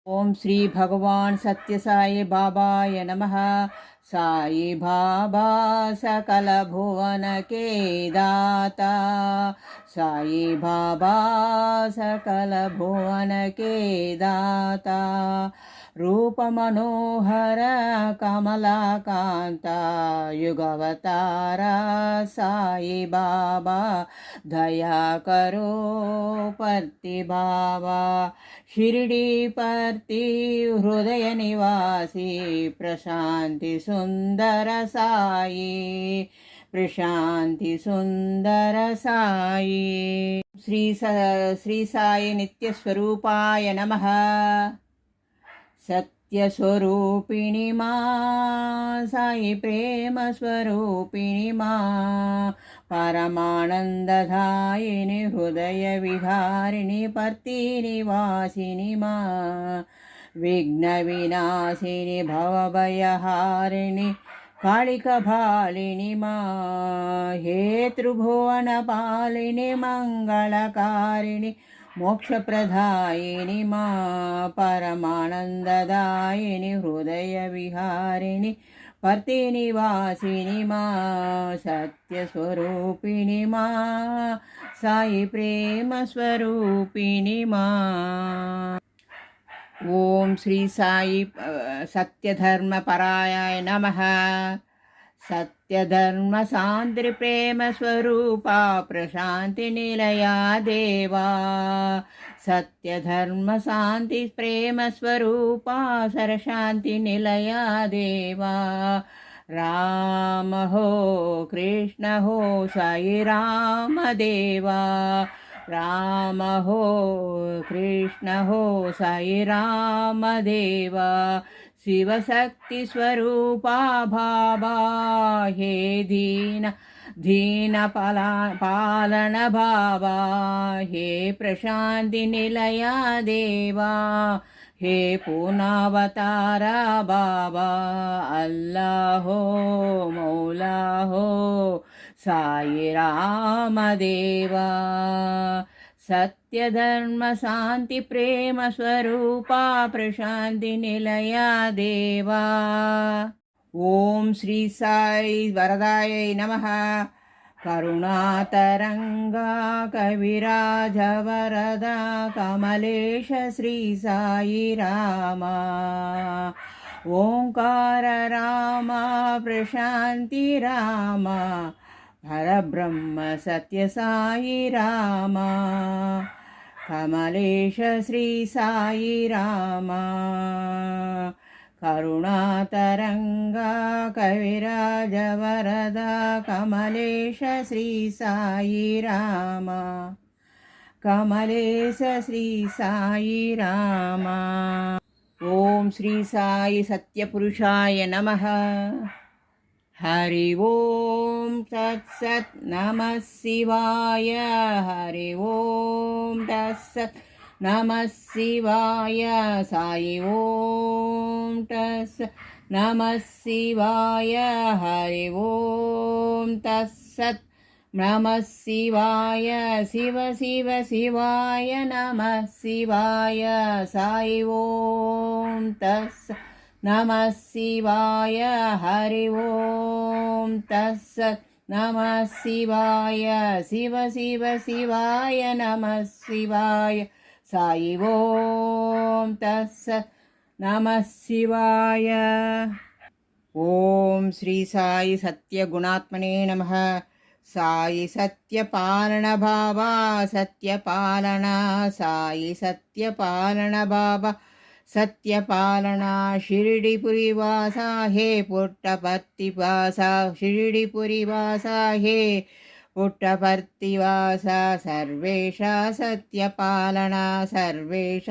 ओम श्री भगवान सत्य साई बाबाय नमः। साई बाबा सकल भुवन के दाता, साई बाबा सकल भुवन के दाता। रूप मनोहर कमलाकांता युगवतारा साई बाबा, दया करो पति बाबा। शिरडी परती हृदय निवासी प्रशांति सुंदर साई, प्रशांति सुंदर साई। श्री साई नित्य स्वरूपाय नमः। सत्य स्वरूपिणी मां साई प्रेम स्वरूपिणी मां, परमानंददायिनी हृदय विहारिणी पर्ति निवासिनी मां, विघ्न विनाशिनी भवभयहारिणी कालिकभालिनी मां, हे त्रिभुवन पालिनी मंगलकारिणी मोक्षप्रदायिनी मां, परमानंददायिनी हृदय विहारिणी पर्तिनिवासिनी मां, सत्यस्वरूपिणी मां साई प्रेम स्वरूपिणी मां। ओम श्री साई सत्यधर्म परायाय नमः। सत्य धर्म शांति प्रेम स्वरूपा प्रशांति निलया देवा, सत्य धर्म शांति प्रेम स्वरूपा सरशांति निलया देवा। राम हो कृष्ण हो साई राम देवा, राम हो कृष्ण हो साई राम देवा। शिव शक्ति स्वरूपा बाबा, हे दीन पालन बाबा, हे प्रशांति निलया देवा, हे पूर्णावतारा बाबा। अल्लाह हो मौला हो साई राम देवा, सत्य धर्म शांति प्रेम स्वरूपा प्रशांति निलया देवा। ओम श्री साई वरदाय नमः। करुणातरंगा कविराज वरदा कमलेश श्री साई रामा, ओंकार रामा प्रशांति रामा, परब्रह्म सत्य साई रामा, कमलेश श्री साई रामा। करुणातरंगा कविराज वरदा कमलेश श्री साई रामा, कमलेश श्री साई रामा। ओम श्री साई सत्यपुरुषाय नमः। हरि ओम तत्सत् नमः शिवाय, हरि ओम तत्सत् नमः शिवाय। साई ओम तत्सत् नमः शिवाय, हरि ओम तत्सत् नमः शिवाय। शिव शिव शिवाय नमः शिवाय, साई ओम तत्सत् नमः शिवाय, हरि ओम तत्सत् नमः शिवाय। शिव शिव शिवाय नमः शिवाय, साई ओम तत्सत् नमः शिवाय। ओम श्री साई सत्य गुणात्मने नमः। साई सत्य पालन बाबा, सत्य पालना साई सत्य पालन बाबा, सत्य पालना। शिरडीपुरी वासा हे पुट्टपर्ति वासा, शिरडीपुरी वासा हे पुट्टपर्ति वासा। सर्वेशा सत्य पालना, सर्वेश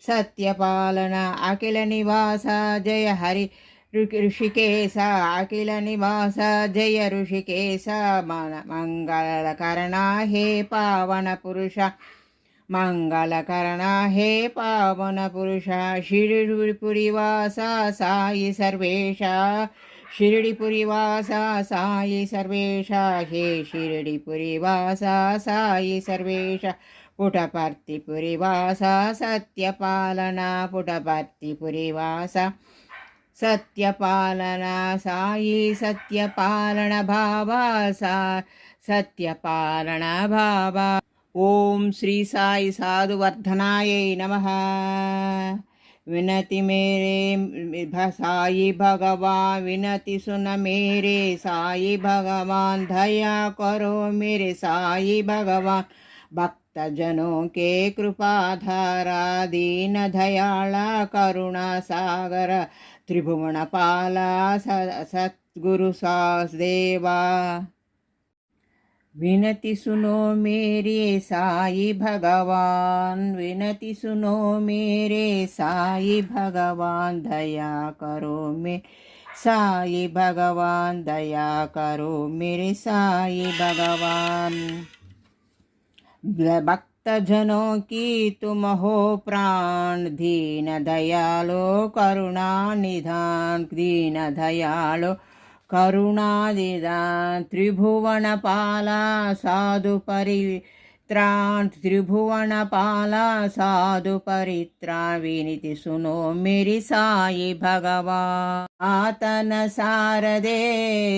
सत्य पालना। अखिल निवासा जय हरि ऋषिकेश, अखिल निवास जय ऋषिकेश। मंगलकरणा हे पावन पुरुष, मंगलकरणा हे पावन पुरुष। शिरडीपुरीवासा साई सर्वेशा, शिरडिपुरीवासा साई सर्वेशा हे शिरडिपुरीवासा साई सर्वेशा पुटपर्तिपुरीवासा सत्यपालना पुटपर्तिपुरीवासा सत्यपालना साई सत्यपालन भावा सा सत्यपालन भावा। ओम श्री साई साधुवर्धनाय नमः। विनति मेरे साई भगवान, विनति सुन मेरे साई भगवान, दया करो मेरे साई भगवान। भक्त जनों के कृपाधारा, दीन दयाला करुणा सागर, त्रिभुवन पाला सतगुरु सासदेवा। विनति सुनो मेरे साई भगवान, विनति सुनो मेरे साई भगवान, दया करो मेरे साई भगवान, दया करो मेरे साई भगवान। भक्त जनों की तुम हो प्राण, दीन दयालो करुणा निधान, दीन दयालो करुणादिदान, त्रिभुवन पाला साधु परित्राण, त्रिभुवन पाला साधु परित्राण। विनति सुनो मेरी साई भगवान। आतन सारदे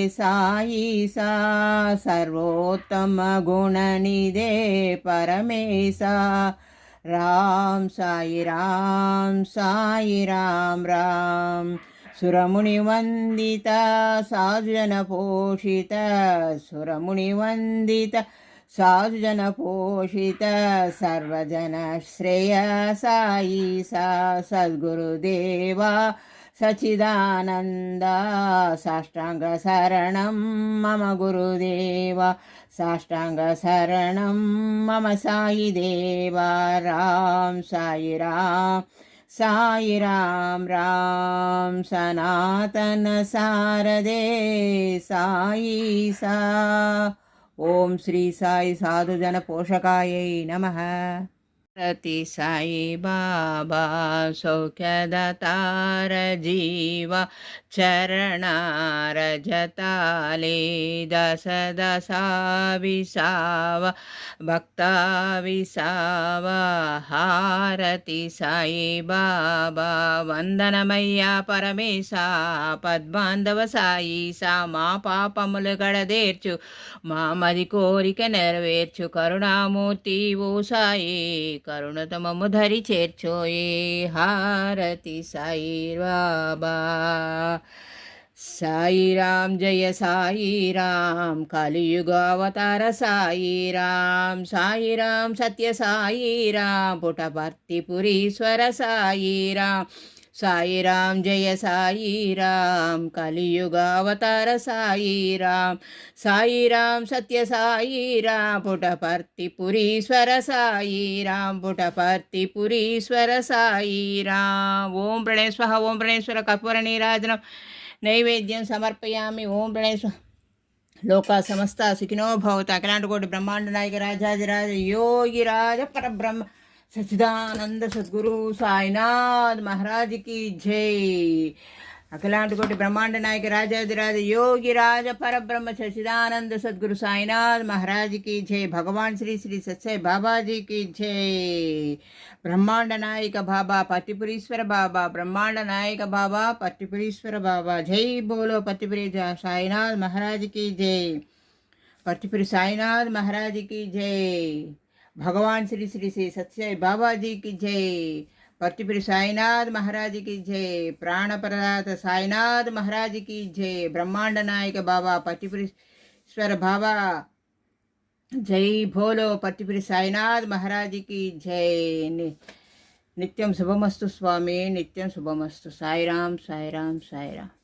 साई सा, सर्वोत्तम गुण निधे परमेशा। राम साई राम साई राम राम। सुरमुनिवंदित साधुजन पोषित, सुरमुनिवंदित साधुजन पोषित, सर्वजन श्रेय साई सा सद्गुरुदेवा सच्चिदानंद। साष्टांग शरणं मम गुरुदेवा, साष्टांग शरणं मम साई देवा। राम साई राम साई राम राम। सनातन सारदे साई सा। ओम श्री साई साधुजन पोषकायै नमः। रति साई बाबा सौख्यदातार जीवा, चरणार जताले दस दशा विसावा, भक्ता विसावा। हारति साई बाबा వందనమయ్యా పరమేశా, పద్మాంధవ సాయి సా మా పాపములు గడదేర్చు, మా మది కోరిక నెరవేర్చు, కరుణామూర్తి ఓ సాయి కరుణతో మమ్ము ధరి చేర్చోయే। హారతి సాయి బాబా। సాయి రామ్ జయ సాయి రామ్, కలియుగ అవతార సాయి రామ్, సాయి రామ్ సత్య సాయి రామ్, పుటపర్తిపురీశ్వర సాయి రామ్। సాయి రామ్ జయ సాయి రామ్, కలియుగ అవతార సాయి రామ్, సాయి రామ్ సత్య సాయి రామ్, పుటపర్తిపురీశ్వర సాయి రామ్, పుటపర్తిపురీశ్వర సాయి రామ్। ఓం ప్రణేశ్వర ఓం ప్రణేశ్వర కర్పూర నీరాజనం నైవేద్యం సమర్పయామి। ఓం ప్రణేశ్వర। లోకా సమస్త సుఖినో భవతు। అఖిలాండ కోటి బ్రహ్మాండ నాయక రాజాదిరాజ योगी राज परब्रह्म सच्चिदानंद सद्गुरु साईनाथ महाराज की जय। अखिलांड कोटि ब्रह्मांड नायक राजाधिराज योगी राज परब्रह्म सच्चिदानंद सद्गुरु साईनाथ महाराज की जय। भगवान श्री श्री सच्चे बाबा जी की जय। ब्रह्मांड नायक बाबा पट्टिपुरीश्वर बाबा, ब्रह्मांड नायक बाबा पट्टिपुरीश्वर बाबा। जय बोलो पट्टिपुरी साईनाथ महाराज की जय। पट्टिपुरी साईनाथ महाराज की जय। भगवान श्री श्री श्री सच्चे बाबा जी की जय। पट्टिपुरी साईनाथ महाराज की जय। प्राण प्रदाता साईनाथ महाराज की जय। ब्रह्मांड नायक बाबा पट्टिपुरीश्वर बाबा जय बोलो। पट्टिपुरी साईनाथ महाराज की जय। नित्यं शुभमस्तु स्वामी, नित्यं शुभमस्तु। साई राम साई राम साई राम।